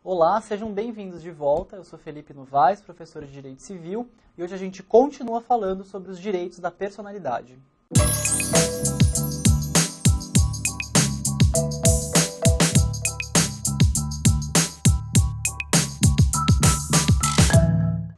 Olá, sejam bem-vindos de volta. Eu sou Felipe Novaes, professor de Direito Civil, e hoje a gente continua falando sobre os direitos da personalidade.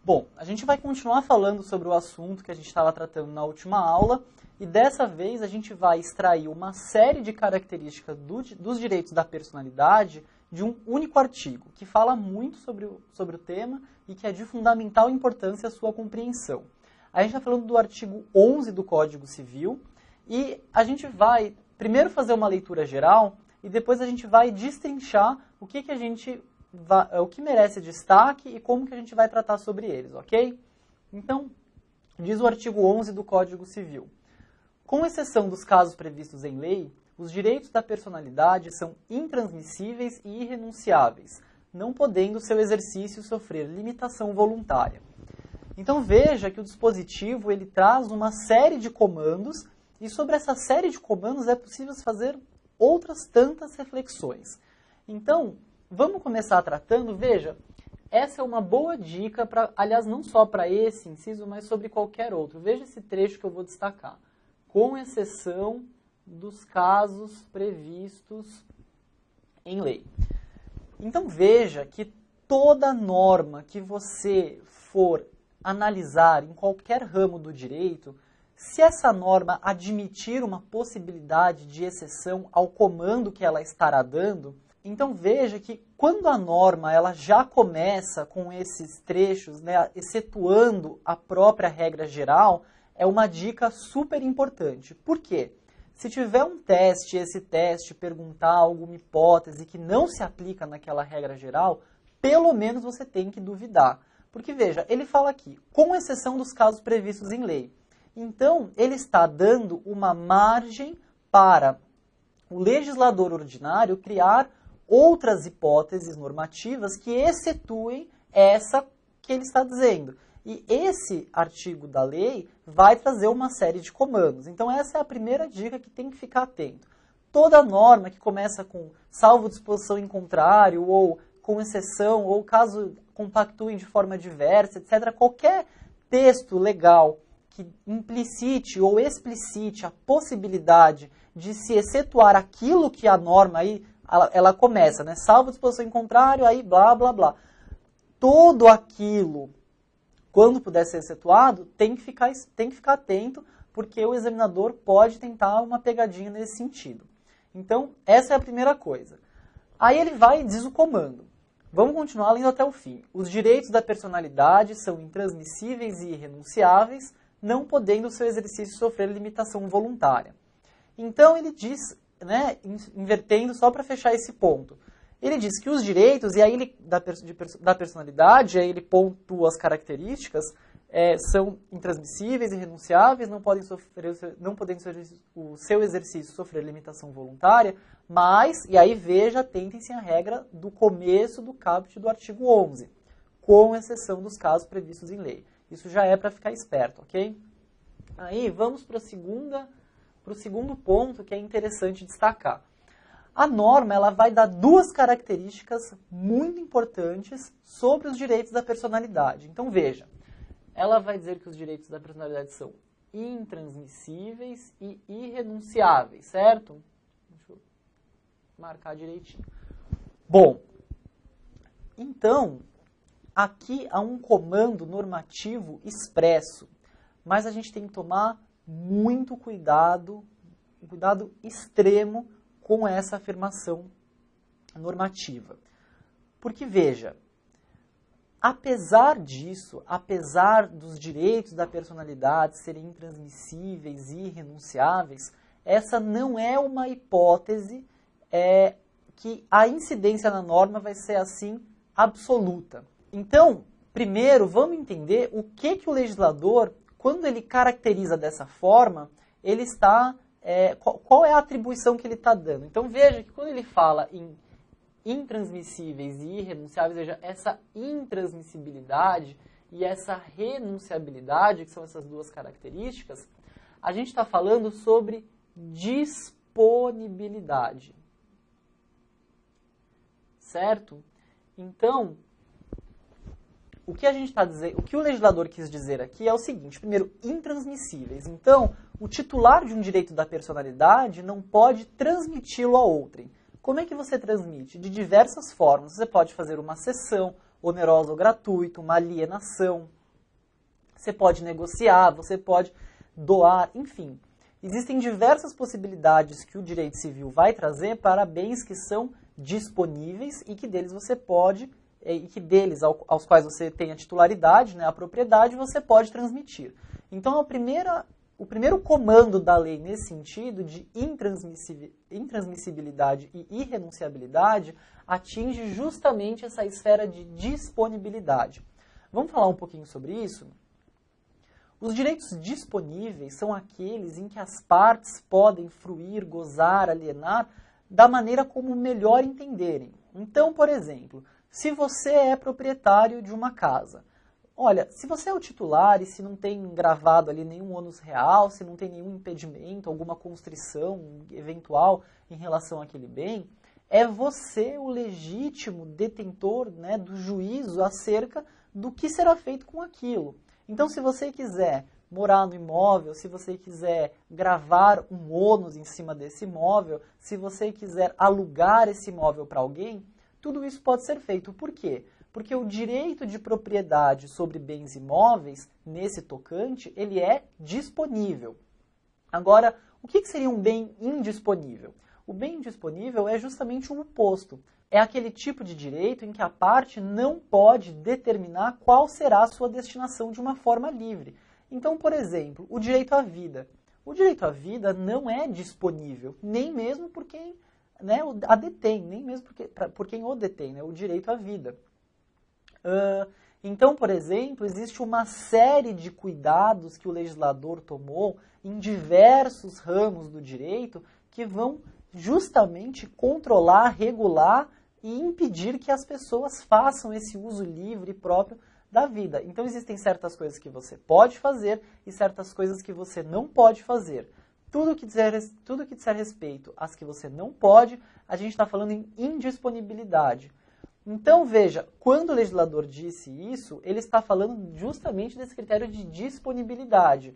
Bom, a gente vai continuar falando sobre o assunto que a gente estava tratando na última aula, e dessa vez a gente vai extrair uma série de características dos direitos da personalidade de um único artigo, que fala muito sobre o tema e que é de fundamental importância a sua compreensão. A gente está falando do artigo 11 do Código Civil e a gente vai primeiro fazer uma leitura geral e depois a gente vai destrinchar o que merece destaque e como que a gente vai tratar sobre eles, ok? Então, diz o artigo 11 do Código Civil. Com exceção dos casos previstos em lei, os direitos da personalidade são intransmissíveis e irrenunciáveis, não podendo seu exercício sofrer limitação voluntária. Então veja que o dispositivo ele traz uma série de comandos e sobre essa série de comandos é possível fazer outras tantas reflexões. Então, vamos começar tratando, veja, essa é uma boa dica, aliás, não só para esse inciso, mas sobre qualquer outro. Veja esse trecho que eu vou destacar. Com exceção dos casos previstos em lei. Então veja que toda norma que você for analisar em qualquer ramo do direito, se essa norma admitir uma possibilidade de exceção ao comando que ela estará dando, então veja que quando a norma ela já começa com esses trechos, né, excetuando a própria regra geral, é uma dica super importante. Por quê? Se tiver um teste, esse teste perguntar alguma hipótese que não se aplica naquela regra geral, pelo menos você tem que duvidar. Porque veja, ele fala aqui, com exceção dos casos previstos em lei. Então, ele está dando uma margem para o legislador ordinário criar outras hipóteses normativas que excetuem essa que ele está dizendo. E esse artigo da lei vai trazer uma série de comandos. Então essa é a primeira dica que tem que ficar atento. Toda norma que começa com salvo disposição em contrário, ou com exceção, ou caso compactuem de forma diversa, etc., qualquer texto legal que implicite ou explicite a possibilidade de se excetuar aquilo que a norma aí, ela começa, né? Salvo disposição em contrário, aí blá, blá, blá. Todo aquilo, quando puder ser excetuado, tem que ficar atento, porque o examinador pode tentar uma pegadinha nesse sentido. Então, essa é a primeira coisa. Aí ele vai e diz o comando. Vamos continuar lendo até o fim. Os direitos da personalidade são intransmissíveis e irrenunciáveis, não podendo o seu exercício sofrer limitação voluntária. Então, ele diz, né, invertendo só para fechar esse ponto. Ele diz que os direitos, e aí ele, da personalidade, aí ele pontua as características, são intransmissíveis e irrenunciáveis, não podem o seu exercício sofrer limitação voluntária, mas, e aí veja, atentem-se à regra do começo do caput do artigo 11, com exceção dos casos previstos em lei. Isso já é para ficar esperto, ok? Aí vamos para o segundo ponto que é interessante destacar. A norma ela vai dar duas características muito importantes sobre os direitos da personalidade. Então veja, ela vai dizer que os direitos da personalidade são intransmissíveis e irrenunciáveis, certo? Deixa eu marcar direitinho. Bom, então, aqui há um comando normativo expresso, mas a gente tem que tomar muito cuidado, um cuidado extremo com essa afirmação normativa. Porque, veja, apesar disso, apesar dos direitos da personalidade serem intransmissíveis e irrenunciáveis, essa não é uma hipótese que a incidência na norma vai ser assim absoluta. Então, primeiro, vamos entender o que o legislador, quando ele caracteriza dessa forma, ele está... qual é a atribuição que ele está dando. Então veja que quando ele fala em intransmissíveis e irrenunciáveis, veja, essa intransmissibilidade e essa renunciabilidade, que são essas duas características, a gente está falando sobre disponibilidade. Certo? Então, o que a gente está dizendo, o que o legislador quis dizer aqui é o seguinte: primeiro, intransmissíveis. Então, o titular de um direito da personalidade não pode transmiti-lo a outrem. Como é que você transmite? De diversas formas. Você pode fazer uma cessão onerosa ou gratuita, uma alienação. Você pode negociar, você pode doar, enfim. Existem diversas possibilidades que o direito civil vai trazer para bens que são disponíveis e que deles você pode, e que deles aos quais você tem a titularidade, né, a propriedade, você pode transmitir. Então, o primeiro comando da lei nesse sentido de intransmissibilidade e irrenunciabilidade atinge justamente essa esfera de disponibilidade. Vamos falar um pouquinho sobre isso? Os direitos disponíveis são aqueles em que as partes podem fruir, gozar, alienar da maneira como melhor entenderem. Então, por exemplo, se você é proprietário de uma casa, olha, se você é o titular e se não tem gravado ali nenhum ônus real, se não tem nenhum impedimento, alguma constrição eventual em relação àquele bem, é você o legítimo detentor, né, do juízo acerca do que será feito com aquilo. Então, se você quiser morar no imóvel, se você quiser gravar um ônus em cima desse imóvel, se você quiser alugar esse imóvel para alguém, tudo isso pode ser feito. Por quê? Porque o direito de propriedade sobre bens imóveis, nesse tocante, ele é disponível. Agora, o que seria um bem indisponível? O bem indisponível é justamente o oposto. É aquele tipo de direito em que a parte não pode determinar qual será a sua destinação de uma forma livre. Então, por exemplo, o direito à vida. O direito à vida não é disponível, nem mesmo por quem, né, a detém, nem mesmo por quem o detém, né, o direito à vida. Então, por exemplo, existe uma série de cuidados que o legislador tomou em diversos ramos do direito que vão justamente controlar, regular e impedir que as pessoas façam esse uso livre e próprio da vida. Então, existem certas coisas que você pode fazer e certas coisas que você não pode fazer. Tudo que disser respeito às que você não pode, a gente está falando em indisponibilidade. Então, veja, quando o legislador disse isso, ele está falando justamente desse critério de disponibilidade.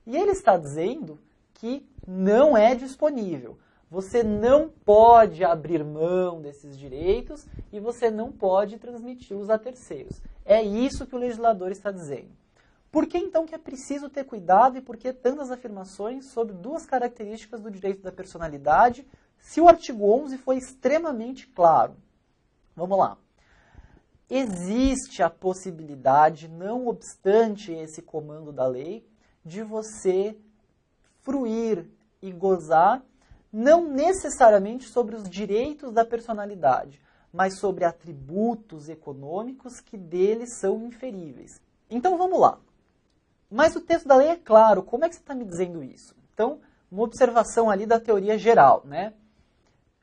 E ele está dizendo que não é disponível. Você não pode abrir mão desses direitos e você não pode transmiti-los a terceiros. É isso que o legislador está dizendo. Por que então que é preciso ter cuidado e por que tantas afirmações sobre duas características do direito da personalidade, se o artigo 11 foi extremamente claro? Vamos lá. Existe a possibilidade, não obstante esse comando da lei, de você fruir e gozar não necessariamente sobre os direitos da personalidade, mas sobre atributos econômicos que deles são inferíveis. Então vamos lá. Mas o texto da lei é claro. Como é que você está me dizendo isso? Então, uma observação ali da teoria geral, né?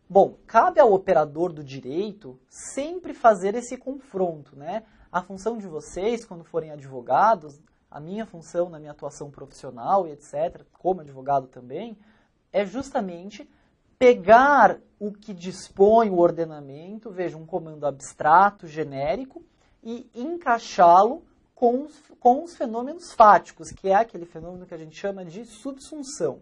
Bom, cabe ao operador do direito sempre fazer esse confronto, né? A função de vocês, quando forem advogados, a minha função na minha atuação profissional e etc., como advogado também, é justamente pegar o que dispõe o ordenamento, veja, um comando abstrato, genérico, e encaixá-lo com os fenômenos fáticos, que é aquele fenômeno que a gente chama de subsunção.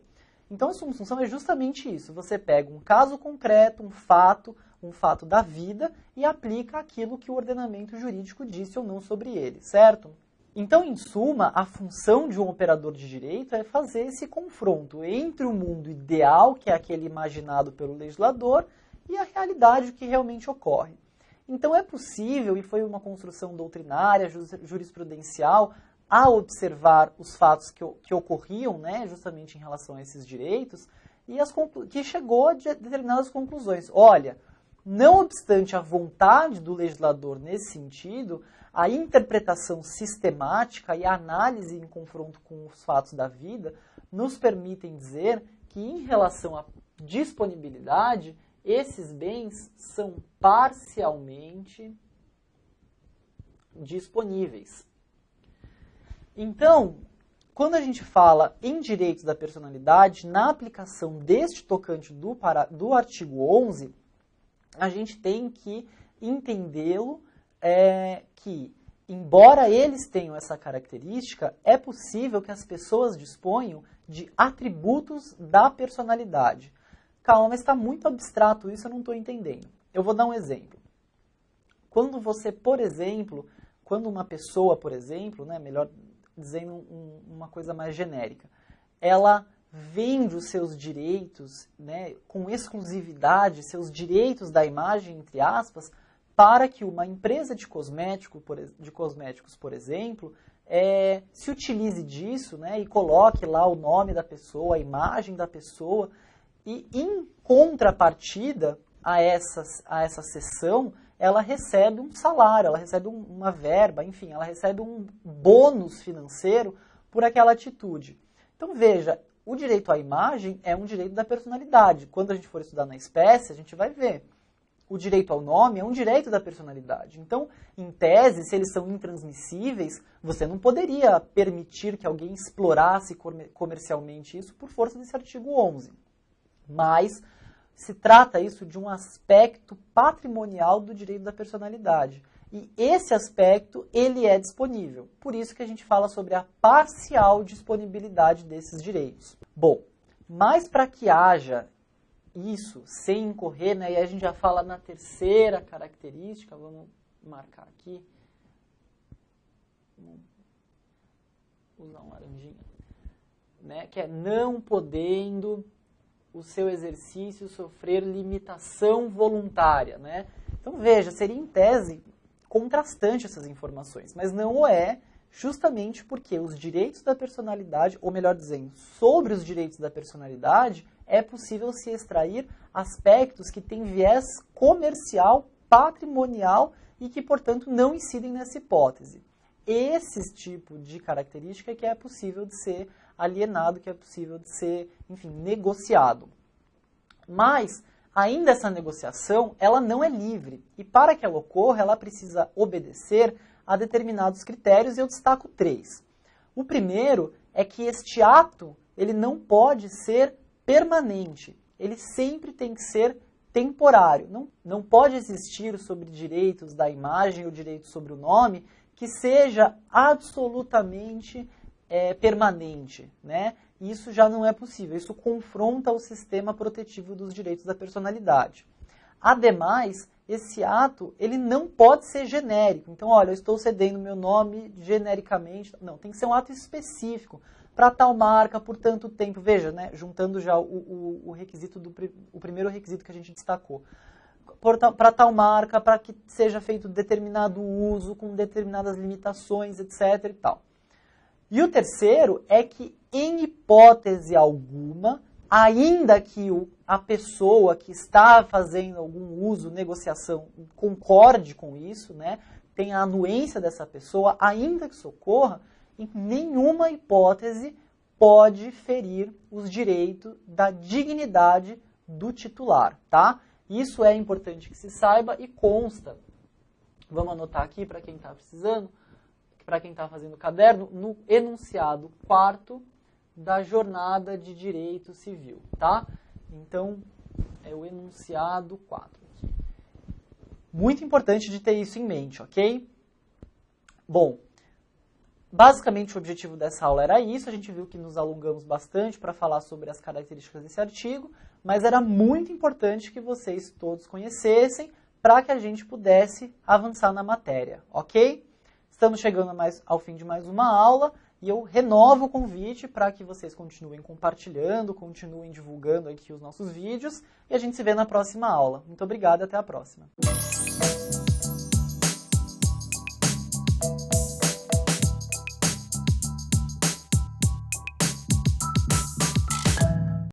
Então, a subsunção é justamente isso. Você pega um caso concreto, um fato da vida, e aplica aquilo que o ordenamento jurídico disse ou não sobre ele, certo? Então, em suma, a função de um operador de direito é fazer esse confronto entre o mundo ideal, que é aquele imaginado pelo legislador, e a realidade que realmente ocorre. Então, é possível, e foi uma construção doutrinária, jurisprudencial, a observar os fatos que ocorriam, né, justamente em relação a esses direitos, e que chegou a determinadas conclusões. Olha, não obstante a vontade do legislador nesse sentido, a interpretação sistemática e a análise em confronto com os fatos da vida nos permitem dizer que, em relação à disponibilidade, esses bens são parcialmente disponíveis. Então, quando a gente fala em direitos da personalidade, na aplicação deste tocante do artigo 11, a gente tem que entendê-lo que, embora eles tenham essa característica, é possível que as pessoas disponham de atributos da personalidade. Calma, mas está muito abstrato isso, eu não estou entendendo. Eu vou dar um exemplo. Quando você, por exemplo, quando uma pessoa, por exemplo, né, melhor dizendo uma coisa mais genérica, ela vende os seus direitos, né, com exclusividade, seus direitos da imagem, entre aspas, para que uma empresa de cosméticos, por exemplo, se utilize disso, né, e coloque lá o nome da pessoa, a imagem da pessoa, e em contrapartida a essa cessão, ela recebe um salário, ela recebe uma verba, enfim, ela recebe um bônus financeiro por aquela atitude. Então veja, o direito à imagem é um direito da personalidade. Quando a gente for estudar na espécie, a gente vai ver. O direito ao nome é um direito da personalidade. Então, em tese, se eles são intransmissíveis, você não poderia permitir que alguém explorasse comercialmente isso por força desse artigo 11. Mas se trata isso de um aspecto patrimonial do direito da personalidade. E esse aspecto, ele é disponível. Por isso que a gente fala sobre a parcial disponibilidade desses direitos. Bom, mas para que haja isso sem incorrer, né, e a gente já fala na terceira característica, vamos marcar aqui. Vamos usar um laranjinha. Né, que é não podendo o seu exercício sofrer limitação voluntária, né? Então, veja, seria em tese contrastante essas informações, mas não o é justamente porque os direitos da personalidade, ou melhor dizendo, sobre os direitos da personalidade, é possível se extrair aspectos que têm viés comercial, patrimonial e que, portanto, não incidem nessa hipótese. Esse tipo de característica que é possível de ser alienado, que é possível de ser, enfim, negociado. Mas, ainda essa negociação, ela não é livre. E para que ela ocorra, ela precisa obedecer a determinados critérios, e eu destaco 3. O primeiro é que este ato, ele não pode ser permanente. Ele sempre tem que ser temporário. Não pode existir sobre direitos da imagem ou direitos sobre o nome que seja absolutamente permanente, né? Isso já não é possível, isso confronta o sistema protetivo dos direitos da personalidade. Ademais, esse ato, ele não pode ser genérico. Então, olha, eu estou cedendo meu nome genericamente. Não, tem que ser um ato específico para tal marca, por tanto tempo. Veja, né, juntando já o requisito o primeiro requisito que a gente destacou. Para tal marca, para que seja feito determinado uso, com determinadas limitações, etc. e tal. E o terceiro é que, em hipótese alguma, ainda que a pessoa que está fazendo algum uso, negociação, concorde com isso, né, tenha a anuência dessa pessoa, ainda que isso ocorra, em nenhuma hipótese pode ferir os direitos da dignidade do titular, tá? Isso é importante que se saiba e consta. Vamos anotar aqui para quem está precisando, para quem está fazendo o caderno, no enunciado 4º da Jornada de Direito Civil, tá? Então, é o enunciado 4 aqui. Muito importante de ter isso em mente, ok? Bom, basicamente o objetivo dessa aula era isso, a gente viu que nos alongamos bastante para falar sobre as características desse artigo, mas era muito importante que vocês todos conhecessem para que a gente pudesse avançar na matéria, ok? Estamos chegando ao fim de mais uma aula e eu renovo o convite para que vocês continuem compartilhando, continuem divulgando aqui os nossos vídeos e a gente se vê na próxima aula. Muito obrigado e até a próxima.